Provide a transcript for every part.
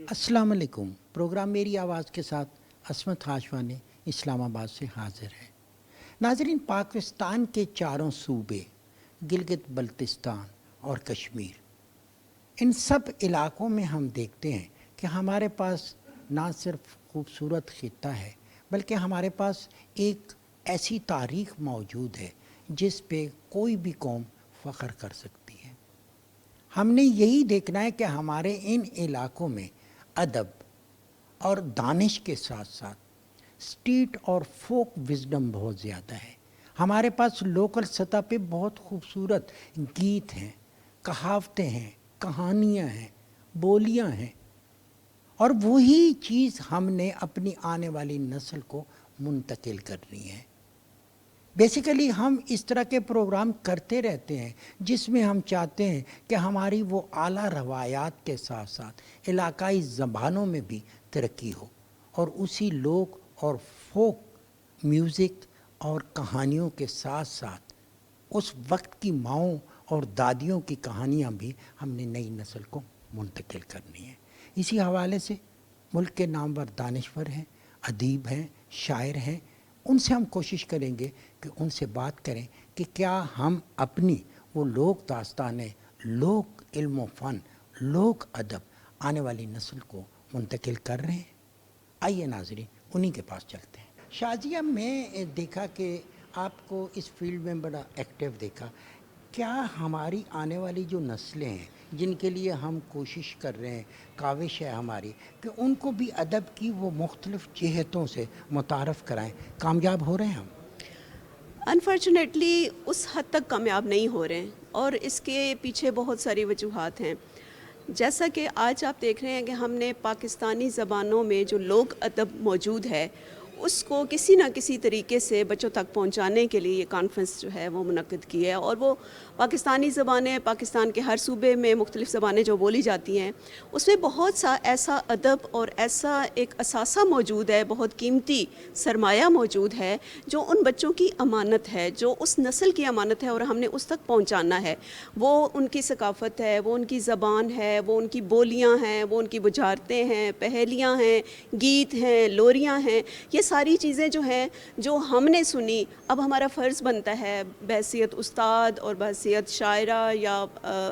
अस्सलाम वालेकुम। प्रोग्राम मेरी आवाज़ के साथ असमत हाशवानी इस्लामाबाद से हाजिर है। नाजरीन, पाकिस्तान के चारों सूबे गिलगित बल्तिस्तान और कश्मीर, इन सब इलाक़ों में हम देखते हैं कि हमारे पास ना सिर्फ खूबसूरत ख़ित्ता है बल्कि हमारे पास एक ऐसी तारीख़ मौजूद है जिस पे कोई भी कौम फ़ख्र कर सकती है। हमने यही देखना है कि हमारे इन इलाक़ों में अदब और दानिश के साथ साथ स्ट्रीट और फोक विज़डम बहुत ज़्यादा है। हमारे पास लोकल सतह पे बहुत खूबसूरत गीत हैं, कहावतें हैं, कहानियाँ हैं, बोलियाँ हैं, और वही चीज़ हमने अपनी आने वाली नस्ल को मुंतकिल करनी है। बेसिकली हम इस तरह के प्रोग्राम करते रहते हैं जिसमें हम चाहते हैं कि हमारी वो आला रवायात के साथ साथ इलाकाई ज़बानों में भी तरक्की हो और उसी लोक और फोक म्यूज़िक और कहानियों के साथ साथ उस वक्त की माओं और दादियों की कहानियाँ भी हमने नई नस्ल को मुंतकिल करनी है। इसी हवाले से मुल्क के नामवर दानिश्वर हैं, अदीब हैं, शायर हैं, उनसे हम कोशिश करेंगे कि उनसे बात करें कि क्या हम अपनी वो लोक दास्तानें, लोक इल्म फ़न, लोक अदब आने वाली नस्ल को मुंतकिल कर रहे हैं। आइए नाज़रीन, उन्हीं के पास चलते हैं। शाजिया, मैं देखा कि आपको इस फील्ड में बड़ा एक्टिव देखा। क्या हमारी आने वाली जो नस्लें हैं जिनके लिए हम कोशिश कर रहे हैं, काविश है हमारी कि उनको भी अदब की वो मुख्तलिफ़ जहतों से मुतारफ़ कराएं, कामयाब हो रहे हैं हम? अनफॉर्चुनेटली उस हद तक कामयाब नहीं हो रहे हैं और इसके पीछे बहुत सारी वजूहात हैं। जैसा कि आज आप देख रहे हैं कि हमने पाकिस्तानी ज़बानों में जो लोक अदब मौजूद है उसको किसी न किसी तरीके से बच्चों तक पहुंचाने के लिए ये कॉन्फ्रेंस जो है वो मुनक्किद की है। और वो पाकिस्तानी ज़बानें, पाकिस्तान के हर सूबे में मुख्तलिफ़ ज़बानें जो बोली जाती हैं उसमें बहुत सा ऐसा अदब और ऐसा एक असासा मौजूद है, बहुत कीमती सरमाया मौजूद है जो उन बच्चों की अमानत है, जो उस नस्ल की अमानत है और हमने उस तक पहुँचाना है। वो उनकी सकाफ़त है, वो उनकी ज़बान है, वो उनकी बोलियाँ हैं, वो उनकी बुझारतें हैं, पहेलियाँ हैं, गीत हैं, लोरियाँ हैं। ये सारी चीज़ें जो हैं जो हमने सुनी, अब हमारा फ़र्ज़ बनता है बहैसियत उस्ताद और बहैसियत शायरा या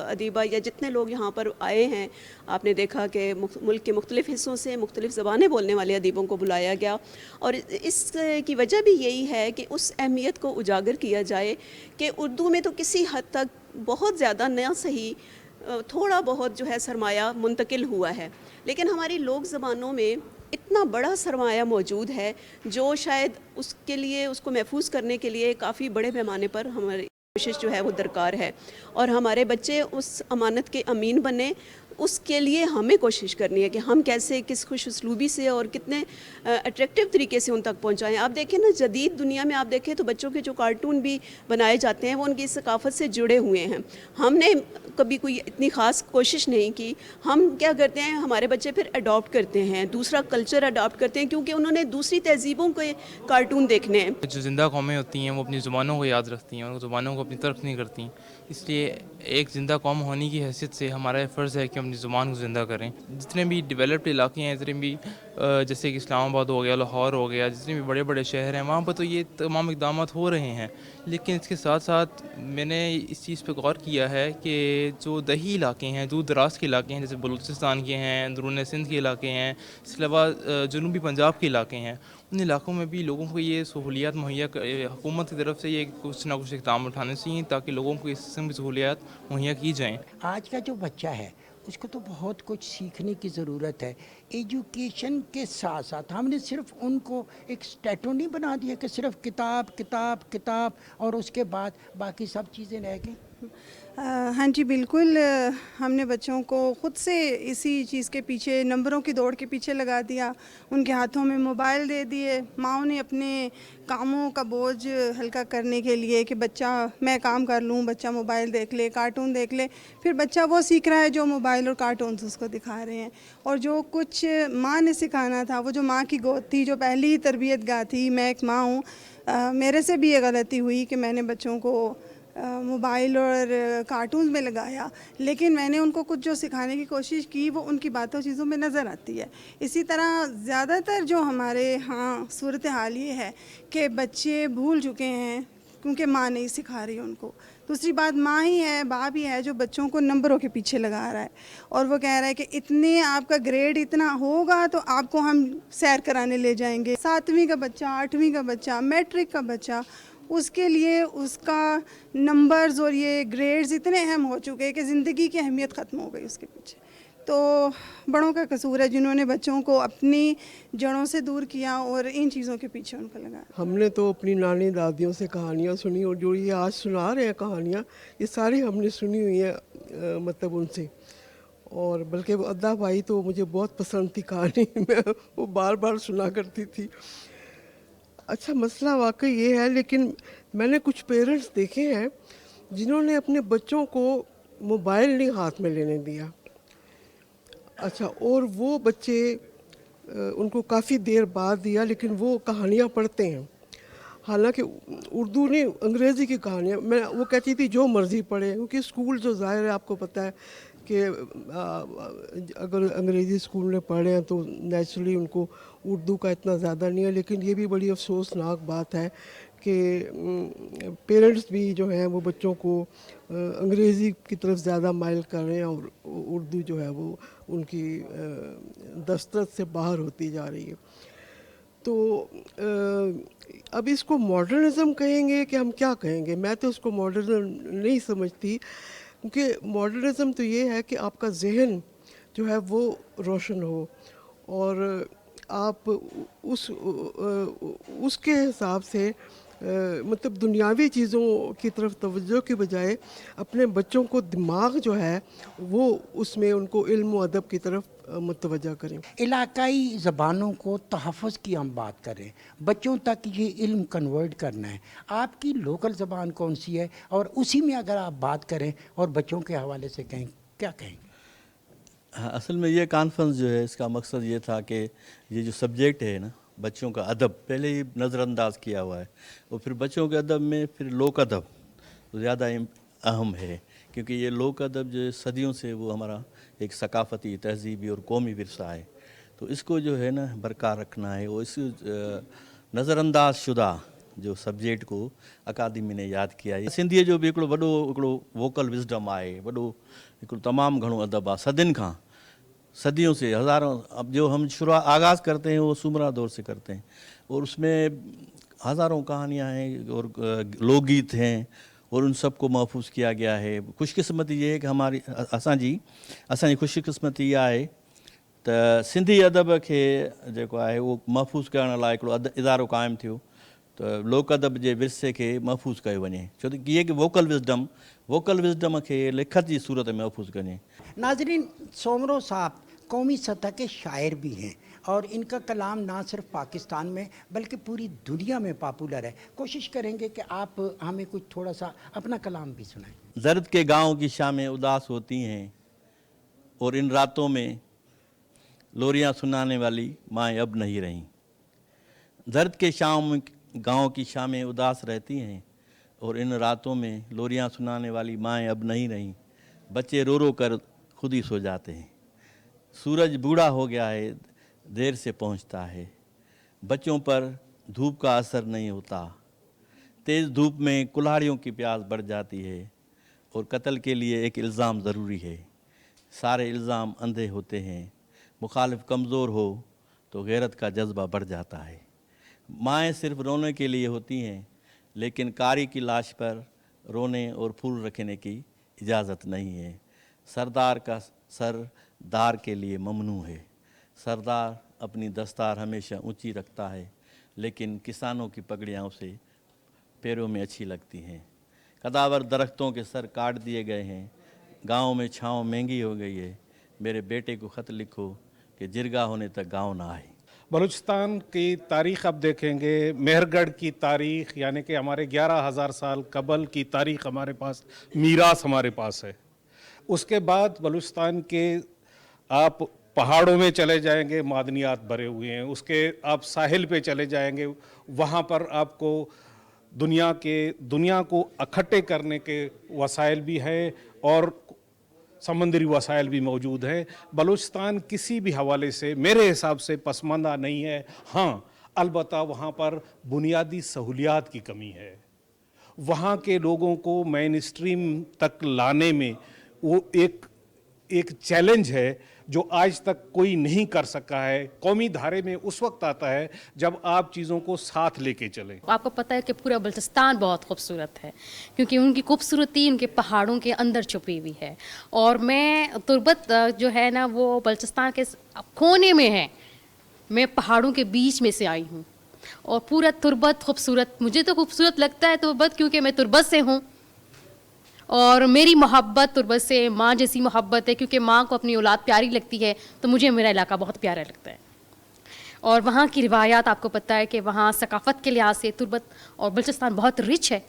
अदीबा या जितने लोग यहाँ पर आए हैं। आपने देखा कि मुल्क के मुख्तलिफ़ हिस्सों से मुख्तलिफ़ ज़बानें बोलने वाले अदीबों को बुलाया गया और इसकी वजह भी यही है कि उस अहमियत को उजागर किया जाए कि उर्दू में तो किसी हद तक बहुत ज़्यादा ना सही थोड़ा बहुत जो है सरमाया मुंतकिल हुआ है, लेकिन हमारी लोक ज़बानों में इतना बड़ा सरमाया मौजूद है जो शायद उसके लिए, उसको महफूज करने के लिए काफ़ी बड़े पैमाने पर हमारी कोशिश जो है वो दरकार है और हमारे बच्चे उस अमानत के अमीन बने। उसके लिए हमें कोशिश करनी है कि हम कैसे, किस खुश उसलूबी से और कितने अट्रैक्टिव तरीके से उन तक पहुंचाएं। आप देखें ना, जदीद दुनिया में आप देखें तो बच्चों के जो कार्टून भी बनाए जाते हैं वो उनकी सकाफ़त से जुड़े हुए हैं। हमने कभी कोई इतनी ख़ास कोशिश नहीं की। हम क्या करते हैं, हमारे बच्चे फिर अडॉप्ट करते हैं, दूसरा कल्चर अडॉप्ट करते हैं क्योंकि उन्होंने दूसरी तहज़ीबों के कार्टून देखने हैं। जो ज़िंदा कौमें होती हैं वो अपनी ज़ुबानों को याद रखती हैं और ज़ुबानों को अपनी तरफ नहीं करती। इसलिए एक ज़िंदा कौम होने की हैसियत से हमारा फ़र्ज़ है कि हम अपनी ज़ुबान को ज़िंदा करें। जितने भी डेवलप्ड इलाके हैं, जितने भी जैसे कि इस्लामाबाद हो गया, लाहौर हो गया, जितने भी बड़े बड़े शहर हैं वहाँ पर तो ये तमाम इक़दामात हो रहे हैं। लेकिन इसके साथ साथ मैंने इस चीज़ पे गौर किया है कि जो दही इलाके हैं, दूर दराज़ के इलाके हैं, जैसे बलूचिस्तान के हैं, अंदरून सिंध के इलाके हैं, इसके अलावा जनूबी पंजाब के इलाके हैं, उन इलाकों में भी लोगों को ये सहूलियात मुहैया हुकूमत की तरफ से ये कुछ ना कुछ इक़दाम उठाने चाहिए ताकि लोगों को इस किस्म की सहूलियात मुहैया की जाएँ। आज का जो बच्चा है उसको तो बहुत कुछ सीखने की ज़रूरत है। एजुकेशन के साथ साथ हमने सिर्फ उनको एक स्टैटो नहीं बना दिया कि सिर्फ किताब किताब किताब और उसके बाद बाकी सब चीज़ें रह गई। हाँ जी, बिल्कुल। हमने बच्चों को ख़ुद से इसी चीज़ के पीछे, नंबरों की दौड़ के पीछे लगा दिया। उनके हाथों में मोबाइल दे दिए। माँओं ने अपने कामों का बोझ हल्का करने के लिए कि बच्चा, मैं काम कर लूँ, बच्चा मोबाइल देख ले, कार्टून देख ले। फिर बच्चा वो सीख रहा है जो मोबाइल और कार्टून्स उसको दिखा रहे हैं। और जो कुछ माँ ने सिखाना था, वो जो माँ की गोद थी, जो पहली तरबियत गाह थी, मैं एक माँ हूँ, मेरे से भी ये गलती हुई कि मैंने बच्चों को موبائل اور کارٹونز میں لگایا، لیکن میں نے ان کو کچھ جو سکھانے کی کوشش کی وہ ان کی باتوں چیزوں میں نظر آتی ہے۔ اسی طرح زیادہ تر جو ہمارے ہاں صورتحال یہ ہے کہ بچے بھول چکے ہیں کیونکہ ماں نہیں سکھا رہی ان کو۔ دوسری بات ماں ہی ہے، باپ ہی ہے جو بچوں کو نمبروں کے پیچھے لگا رہا ہے، اور وہ کہہ رہا ہے کہ اتنے آپ کا گریڈ اتنا ہوگا تو آپ کو ہم سیر کرانے لے جائیں گے۔ 7ویں کا بچہ، 8ویں کا بچہ، میٹرک کا بچہ، اس کے لیے اس کا نمبرز اور یہ گریڈز اتنے اہم ہو چکے کہ زندگی کی اہمیت ختم ہو گئی اس کے پیچھے۔ تو بڑوں کا قصور ہے جنہوں نے بچوں کو اپنی جڑوں سے دور کیا اور ان چیزوں کے پیچھے ان کو لگا۔ ہم نے تو اپنی نانی دادیوں سے کہانیاں سنی، اور جو یہ آج سنا رہے ہیں کہانیاں، یہ ساری ہم نے سنی ہوئی ہیں مطلب ان سے۔ اور بلکہ وہ ادا بھائی تو مجھے بہت پسند تھی کہانی، میں وہ بار بار سنا کرتی تھی۔ اچھا مسئلہ واقعی یہ ہے، لیکن میں نے کچھ پیرنٹس دیکھے ہیں جنہوں نے اپنے بچوں کو موبائل نہیں ہاتھ میں لینے دیا۔ اچھا، اور وہ بچے ان کو کافی دیر بعد دیا، لیکن وہ کہانیاں پڑھتے ہیں، حالانکہ اردو نہیں انگریزی کی کہانیاں۔ وہ کہتی تھی جو مرضی پڑھے، کیونکہ اسکول جو ظاہر ہے آپ کو پتہ ہے کہ اگر انگریزی اسکول میں پڑھے ہیں تو نیچرلی ان کو اردو کا اتنا زیادہ نہیں ہے۔ لیکن یہ بھی بڑی افسوسناک بات ہے کہ پیرنٹس بھی جو ہیں وہ بچوں کو انگریزی کی طرف زیادہ مائل کر رہے ہیں، اور اردو جو ہے وہ ان کی دسترس سے باہر ہوتی جا رہی ہے۔ تو اب اس کو ماڈرنزم کہیں گے کہ ہم کیا کہیں گے؟ میں تو اس کو ماڈرنزم نہیں سمجھتی، کیونکہ ماڈرنزم تو یہ ہے کہ آپ کا ذہن جو ہے وہ روشن ہو، اور آپ اس کے حساب سے مطلب دنیاوی چیزوں کی طرف توجہ کی بجائے اپنے بچوں کو دماغ جو ہے وہ اس میں ان کو علم و ادب کی طرف متوجہ کریں۔ علاقائی زبانوں کو تحفظ کی ہم بات کریں، بچوں تک یہ علم کنورٹ کرنا ہے، آپ کی لوکل زبان کون سی ہے؟ اور اسی میں اگر آپ بات کریں اور بچوں کے حوالے سے کہیں، کیا کہیں گے؟ اصل میں یہ کانفرنس جو ہے اس کا مقصد یہ تھا کہ یہ جو سبجیکٹ ہے نا بچوں کا ادب، پہلے ہی نظر انداز کیا ہوا ہے، اور پھر بچوں کے ادب میں پھر لوک ادب زیادہ اہم ہے، کیونکہ یہ لوک ادب جو صدیوں سے وہ ہمارا ایک ثقافتی، تہذیبی اور قومی ورثہ ہے، تو اس کو جو ہے نا برقرار رکھنا ہے۔ اور اس نظر انداز شدہ جو سبجیکٹ کو اکادمی نے یاد کیا ہے۔ سندھی جو بھی وڈو ووکل وزڈم ہے، وڈو تمام گھنو ادب ہے، صدیوں سے، ہزاروں، اب جو ہم آغاز کرتے ہیں وہ سمرا دور سے کرتے ہیں، اور اس میں ہزاروں کہانیاں ہیں اور لوک گیت ہیں، اور ان سب کو محفوظ کیا گیا ہے۔ خوش قسمتی یہ ہے کہ ہماری اساں خوش قسمتی یہ ہے تو سندھی ادب کے جو ہے وہ محفوظ کرنے لاء ایک ادارو قائم تھو، تو لوک ادب کے ورثے کے محفوظ کयो वञे، छो त یہ کہ ووکل وزڈم کے لکھت کی صورت میں محفوظ کریں۔ ناظرین، سومرو صاحب قومی سطح کے شاعر بھی ہیں، اور ان کا کلام نہ صرف پاکستان میں بلکہ پوری دنیا میں پاپولر ہے۔ کوشش کریں گے کہ آپ ہمیں کچھ تھوڑا سا اپنا کلام بھی سنائیں۔ زرد کے گاؤں کی شامیں اداس ہوتی ہیں، اور ان راتوں میں لوریاں سنانے والی مائیں اب نہیں رہیں۔ زرد کے گاؤں کی شامیں اداس رہتی ہیں، اور ان راتوں میں لوریاں سنانے والی مائیں اب نہیں رہیں۔ بچے رو رو کر خود ہی سو جاتے ہیں۔ سورج بوڑھا ہو گیا ہے، دیر سے پہنچتا ہے۔ بچوں پر دھوپ کا اثر نہیں ہوتا۔ تیز دھوپ میں کلہاڑیوں کی پیاس بڑھ جاتی ہے، اور قتل کے لیے ایک الزام ضروری ہے۔ سارے الزام اندھے ہوتے ہیں۔ مخالف کمزور ہو تو غیرت کا جذبہ بڑھ جاتا ہے۔ مائیں صرف رونے کے لیے ہوتی ہیں، لیکن کاری کی لاش پر رونے اور پھول رکھنے کی اجازت نہیں ہے۔ سردار کا سر دار کے لیے ممنوع ہے۔ سردار اپنی دستار ہمیشہ اونچی رکھتا ہے، لیکن کسانوں کی پگڑیاں اسے پیروں میں اچھی لگتی ہیں۔ کداور درختوں کے سر کاٹ دیے گئے ہیں۔ گاؤں میں چھاؤں مہنگی ہو گئی ہے۔ میرے بیٹے کو خط لکھو کہ جرگا ہونے تک گاؤں نہ آئے۔ بلوچستان کی تاریخ اب دیکھیں گے، مہر گڑھ کی تاریخ، یعنی کہ ہمارے 11,000 سال قبل کی تاریخ ہمارے پاس، میراث ہمارے پاس ہے۔ اس کے بعد بلوچستان کے آپ پہاڑوں میں چلے جائیں گے، معدنیات بھرے ہوئے ہیں۔ اس کے آپ ساحل پہ چلے جائیں گے، وہاں پر آپ کو दुनिया को इकट्ठे करने के वसाइल भी है और समंदरी वसाइल भी मौजूद है। बलूचिस्तान किसी भी हवाले से मेरे हिसाब से पसमानदा नहीं है। हाँ, अलबत्ता वहाँ पर बुनियादी सहूलियात की कमी है। वहाँ के लोगों को मेन स्ट्रीम तक लाने में वो एक चैलेंज है जो आज तक कोई नहीं कर सका है। कौमी धारे में उस वक्त आता है जब आप चीज़ों को साथ लेके चलें। आपको पता है कि पूरा बलूचिस्तान बहुत खूबसूरत है, क्योंकि उनकी खूबसूरती उनके पहाड़ों के अंदर छुपी हुई है। और मैं तुर्बत जो है ना, वो बलूचिस्तान के कोने में है। मैं पहाड़ों के बीच में से आई हूँ और पूरा तुर्बत खूबसूरत, मुझे तो खूबसूरत लगता है तुर्बत, क्योंकि मैं तुर्बत से हूँ और मेरी मोहब्बत तुर्बत से माँ जैसी मोहब्बत है, क्योंकि माँ को अपनी औलाद प्यारी लगती है, तो मुझे मेरा इलाका बहुत प्यारा लगता है। और वहाँ की रिवायात आपको पता है कि वहाँ सकाफ़त के लिहाज से तुर्बत और बलूचिस्तान बहुत रिच है।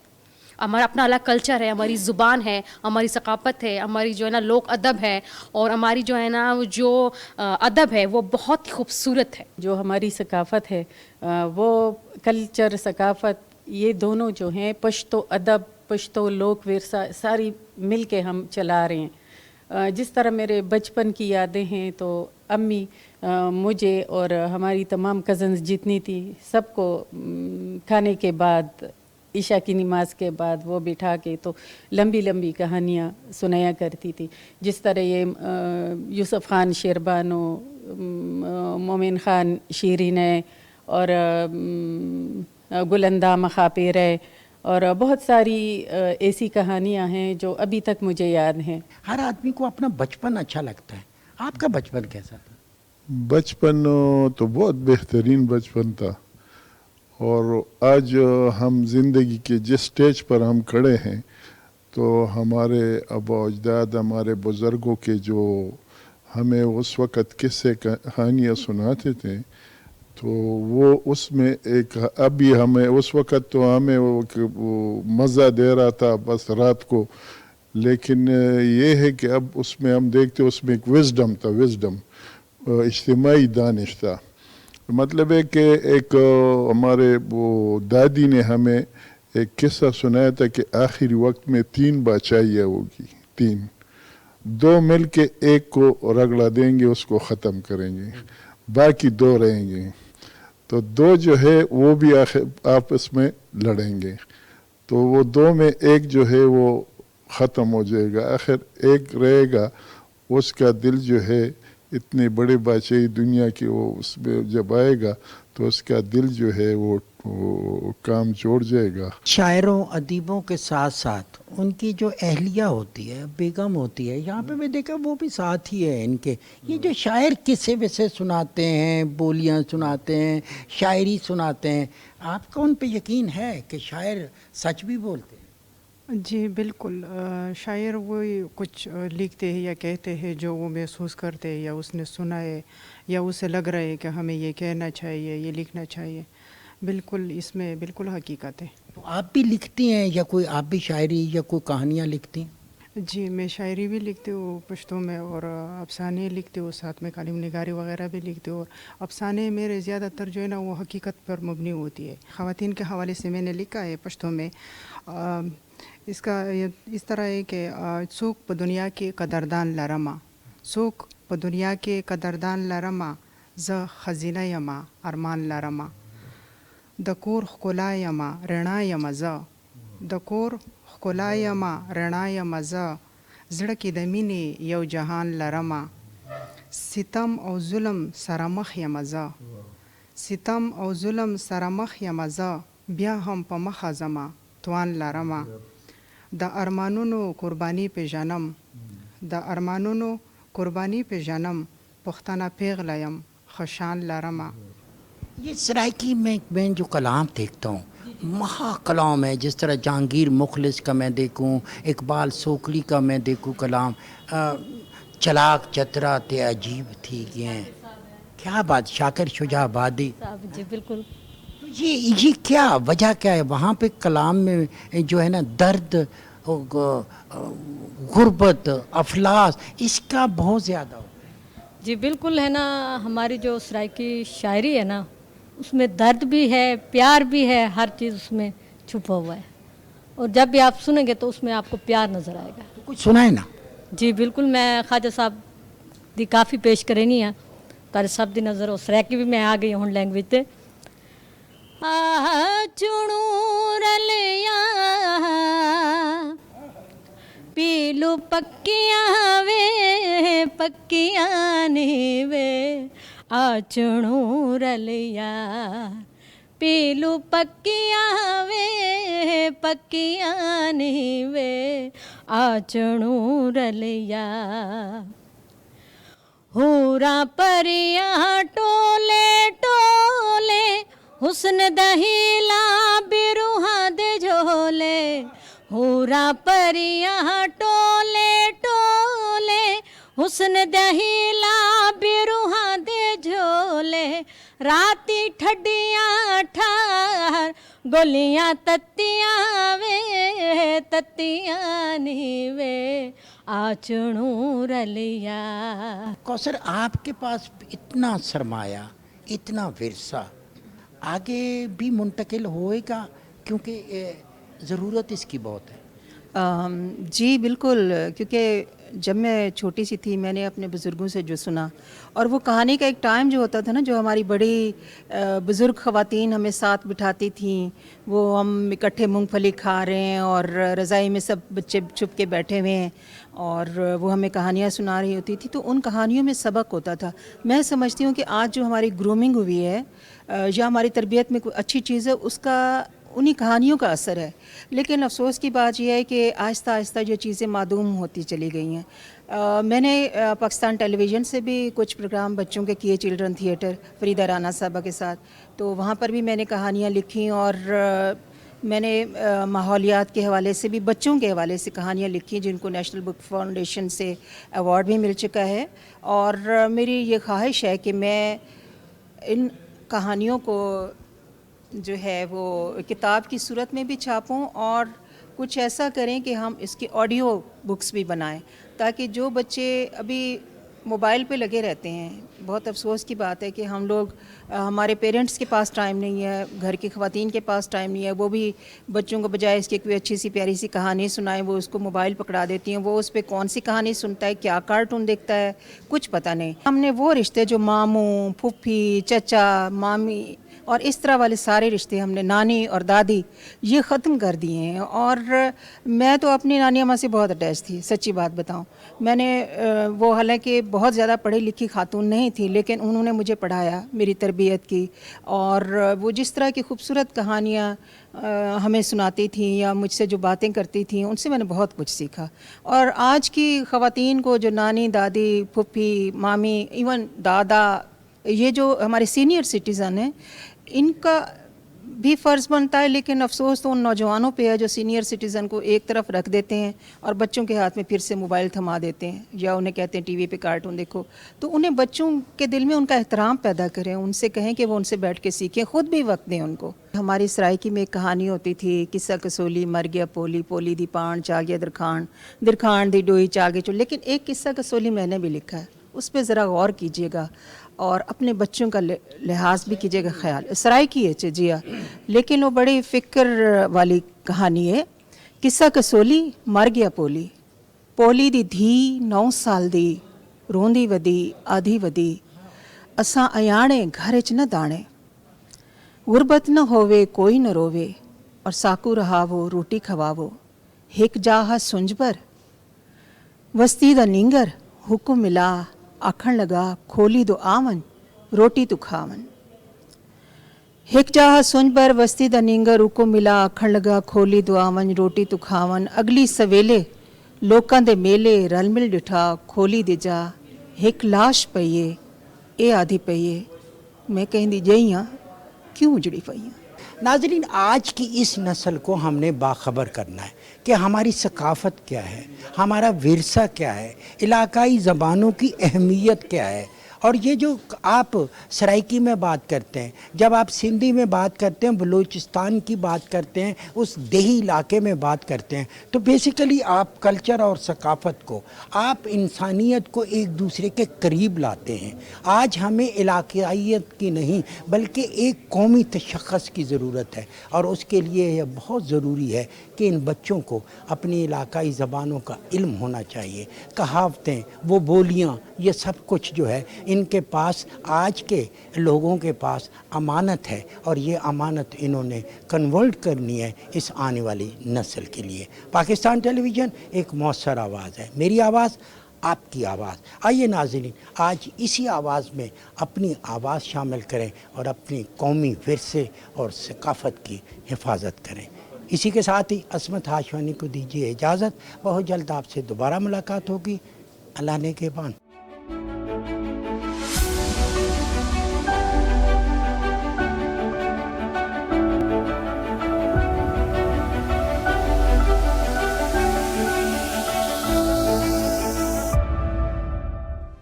हमारा अपना अलग कल्चर है, हमारी ज़ुबान है, हमारी सकाफ़त है, हमारी जो है ना लोक अदब है, और हमारी जो है ना जो अदब है वो बहुत ही खूबसूरत है। जो हमारी सकाफ़त है वो कल्चर सकाफ़त ये दोनों जो हैं, पश्तो अदब पश्तो लोक विरसा सारी मिल के हम चला रहे हैं। जिस तरह मेरे बचपन की यादें हैं, तो अम्मी मुझे और हमारी तमाम कज़न्स जितनी थी सबको खाने के बाद, ईशा की नमाज के बाद वो बिठा के तो लंबी लंबी कहानियाँ सुनाया करती थी। जिस तरह ये यूसुफ खान शेरबानो, मोमिन खान शीरीन और गुलंदा मखापेर और बहुत सारी ऐसी कहानियाँ हैं जो अभी तक मुझे याद हैं। हर आदमी को अपना बचपन अच्छा लगता है। आपका बचपन कैसा था? बचपन तो बहुत बेहतरीन बचपन था। और आज हम ज़िंदगी के जिस स्टेज पर हम खड़े हैं, तो हमारे आबा अजदाद, हमारे बुज़ुर्गों के जो हमें उस वक़्त किस्से कहानियाँ सुनाते थे, तो वो उसमें एक अभी हमें उस वक़्त तो हमें वो मज़ा दे रहा था बस रात को, लेकिन ये है कि अब उसमें हम देखते उसमें एक विज़डम था, विज़डम इज्तिमाई दानिश था। मतलब है कि एक हमारे वो दादी ने हमें एक किस्सा सुनाया था कि आखिरी वक्त में 3 बादशाहियाँ होगी, 3, 2 मिल के एक को रगड़ा देंगे, उसको ख़त्म करेंगे, बाकी 2 रहेंगे। तो 2 जो है वो भी आपस में लड़ेंगे, तो वो 2 में एक जो है वो ख़त्म हो जाएगा, आखिर एक रहेगा। उसका दिल जो है इतनी बड़ी बादशाही दुनिया की, वो उसमें जब आएगा तो उसका दिल जो है वो काम जोड़ जाएगा। शायरों अदीबों के साथ साथ उनकी जो अहलिया होती है, बेगम होती है, यहाँ पे मैं देखा वो भी साथ ही है इनके। ये जो शायर किस्से वैसे सुनाते हैं, बोलियाँ सुनाते हैं, शायरी सुनाते हैं, आपका उन पे यकीन है कि शायर सच भी बोलते हैं? जी बिल्कुल। शायर वो कुछ लिखते हैं या कहते हैं जो वो महसूस करते हैं या उसने सुना है या उसे लग रहा है कि हमें ये कहना चाहिए, ये लिखना चाहिए। बिल्कुल, इसमें बिल्कुल हकीकत है। तो आप भी लिखती हैं या कोई आप भी शायरी या कोई कहानियाँ लिखती हैं? जी, मैं शायरी भी लिखती हूँ पश्तो में, और अफसाने लिखती हूँ, साथ में कालिम निगारी वगैरह भी लिखती हूँ। और अफसाने मेरे ज़्यादातर जो है ना वो हकीकत पर मबनी होती है। ख़वातीन के हवाले से मैंने लिखा है पश्तो में। इसका इस तरह है कि सूख प दुनिया के कदरदान लरमा, सूख प दुनिया के कदरदान लरमा, ज खजीना यमा अरमान लरमा, दकोर खुला यमा रणा यमा ज, दकोर खुला यमा रणा यमा ज, जड़ की दमीने यव जहान लरमा, सितम और जुल्म सरमख यमा ज, सितम और जुल्म सरमख यमा ज, ब्या हम पमख जमा तवान लरमा, द अरमानुनो कुर्बानी पे जन्म, द अरमानुनो कुर्बानी पे जन्म, पुख्ताना पेग लयम खशान लरमा। ये सराइकी में मैं जो कलाम देखता हूँ, महा कलाम है। जिस तरह जहांगीर मुखलिस का मैं देखूँ, इकबाल सोकली का मैं देखूँ कलाम, चलाक चतरा ते अजीब थी ये, क्या बात, शाकिर शुजाबादी। जी बिल्कुल। ये क्या वजह क्या है वहाँ पे कलाम में जो है ना दर्द, गुर्बत, अफलास, इसका बहुत ज़्यादा हो? जी बिल्कुल है ना। हमारी जो सराइकी शायरी है ना, उसमें दर्द भी है, प्यार भी है, हर चीज़ उसमें छुपा हुआ है, और जब भी आप सुनेंगे तो उसमें आपको प्यार नज़र आएगा। कुछ सुनाए ना। जी बिल्कुल, मैं ख्वाजा साहब दी काफ़ी पेश करनी है पर सब दी नज़र उस रैकी भी मैं आ गई हूँ लैंग्वेज ते। चुनू रलिया पीलू पक्कियां वे पक्कियां नी वे, आ चुनू रलिया पीलू पक्कियां वे पक्कियां नी वे, आ चुनू रलिया। हूरा परिया टोले टोले हुस्न दहीला बिरुहा दे झोले, हूरा परिया टोले टोले हुस्न दहीला बिरुहा दे झोले, राती ठड्डियां ठार गोलियां तत्तियां वे तत्तियां नी वे, आ चुनू रलिया। कौसर, आपके पास इतना सरमाया, इतना विरसा आगे भी मुंतकिल होएगा, क्योंकि ज़रूरत इसकी बहुत है। जी बिल्कुल, क्योंकि जब मैं छोटी सी थी मैंने अपने बुज़ुर्गों से जो सुना, और वो कहानी का एक टाइम जो होता था ना, जो हमारी बड़ी बुज़ुर्ग ख़वातीन हमें साथ बिठाती थीं, वो हम इकट्ठे मूंगफली खा रहे हैं और रज़ाई में सब बच्चे छुप के बैठे हुए हैं और वो हमें कहानियाँ सुना रही होती थी, तो उन कहानियों में सबक होता था। मैं समझती हूँ कि आज जो हमारी ग्रूमिंग हुई है या हमारी तरबियत में कोई अच्छी चीज़ है, उसका उन्हीं कहानियों का असर है। लेकिन अफसोस की बात यह है कि आहिस्ता आहिस्ता ये चीज़ें मादूम होती चली गई हैं। मैंने पाकिस्तान टेलीविज़न से भी कुछ प्रोग्राम बच्चों के किए, चिल्ड्रन थिएटर फरीदा राना साहबा के साथ, तो वहाँ पर भी मैंने कहानियाँ लिखी और मैंने माहौलियात के हवाले से भी बच्चों के हवाले से कहानियाँ लिखी जिनको नेशनल बुक फाउंडेशन से अवार्ड भी मिल चुका है। और मेरी ये ख्वाहिश है कि मैं इन कहानियों को जो है वो किताब की सूरत में भी छापूं और कुछ ऐसा करें कि हम इसकी ऑडियो बुक्स भी बनाएं, ताकि जो बच्चे अभी मोबाइल पे लगे रहते हैं, बहुत अफसोस की बात है कि हम लोग हमारे पेरेंट्स के पास टाइम नहीं है, घर की ख़वातीन के पास टाइम नहीं है, वो भी बच्चों को बजाय इसके कोई अच्छी सी प्यारी सी कहानी सुनाएं, वो उसको मोबाइल पकड़ा देती हैं, वो उस पर कौन सी कहानी सुनता है, क्या कार्टून देखता है, कुछ पता नहीं। हमने वो रिश्ते जो मामू, फुफ्फी, चचा, मामी और इस तरह वाले सारे रिश्ते, हमने नानी और दादी, ये ख़त्म कर दिए हैं। और मैं तो अपनी नानी अम्मा से बहुत अटैच थी, सच्ची बात बताऊं। मैंने वो हालांकि बहुत ज़्यादा पढ़ी लिखी खातून नहीं थी, लेकिन उन्होंने मुझे पढ़ाया, मेरी तरबियत की, और वो जिस तरह की खूबसूरत कहानियाँ हमें सुनाती थी या मुझसे जो बातें करती थी, उनसे मैंने बहुत कुछ सीखा। और आज की ख़वातीन को जो नानी, दादी, फुफ्फी, मामी, इवन दादा, ये जो हमारे सीनियर सिटीज़न हैं, इनका भी फ़र्ज़ बनता है, लेकिन अफसोस तो उन नौजवानों पे है जो सीनियर सिटीज़न को एक तरफ रख देते हैं और बच्चों के हाथ में फिर से मोबाइल थमा देते हैं या उन्हें कहते हैं टीवी पे कार्टून देखो। तो उन्हें बच्चों के दिल में उनका एहतराम पैदा करें, उनसे कहें कि वो उनसे बैठ के सीखें, ख़ुद भी वक्त दें उनको। हमारी सराइकी में एक कहानी होती थी, किस्सा कसोली मर गया पोली, पोली दी पान चा गया दरखान, दरखान दी डोई चा गई चो। लेकिन एक किस्सा कसोली मैंने भी लिखा है, उस पर ज़रा गौर कीजिएगा और अपने बच्चों का लिहाज भी कीजिएगा। ख्याल सराइकी है जिया, लेकिन वो बड़ी फ़िक्र वाली कहानी है। किस्सा कसोली मर गया पोली, पोली दी धी 9 साल दी, रोंदी वदी आधी वदी, असां अयाणे घर च न दाणे, गुरबत न होवे कोई न रोवे, और साकू रहावो रोटी खवावो, हिक जाहा सुंज पर वस्ती दा नींगर, हुक्म मिला आखण लगा खोली दो आवन, रोटी तो खावन। हिक जाह सुंज पर वस्ती दा नींगर, हुक्म मिला आखण लगा खोली दो आवन, रोटी तो खावन। अगली सवेले लोकां दे मेले रल मिल डिठा, खोली दे जा हिक लाश पईए, ए आधी पईए, मैं कहंदी जईयां क्यों उजड़ी पईयां। नाज़रीन, आज की इस नस्ल को हमने बाखबर करना है कि हमारी सकाफ़त क्या है, हमारा विरसा क्या है, इलाकाई ज़बानों की अहमियत क्या है اور یہ جو آپ سرائکی میں بات کرتے ہیں، جب آپ سندھی میں بات کرتے ہیں، بلوچستان کی بات کرتے ہیں، اس دیہی علاقے میں بات کرتے ہیں، تو بیسیکلی آپ کلچر اور ثقافت کو، آپ انسانیت کو ایک دوسرے کے قریب لاتے ہیں۔ آج ہمیں علاقائیت کی نہیں بلکہ ایک قومی تشخص کی ضرورت ہے، اور اس کے لیے یہ بہت ضروری ہے کہ ان بچوں کو اپنی علاقائی زبانوں کا علم ہونا چاہیے۔ کہاوتیں، وہ بولیاں، یہ سب کچھ جو ہے ان کے پاس، آج کے لوگوں کے پاس امانت ہے، اور یہ امانت انہوں نے کنورٹ کرنی ہے اس آنے والی نسل کے لیے۔ پاکستان ٹیلی ویژن ایک مؤثر آواز ہے، میری آواز، آپ کی آواز۔ آئیے ناظرین، آج اسی آواز میں اپنی آواز شامل کریں اور اپنی قومی ورثے اور ثقافت کی حفاظت کریں۔ اسی کے ساتھ ہی عصمت ہاشمی کو دیجیے اجازت، بہت جلد آپ سے دوبارہ ملاقات ہوگی۔ اللہ نگہبان۔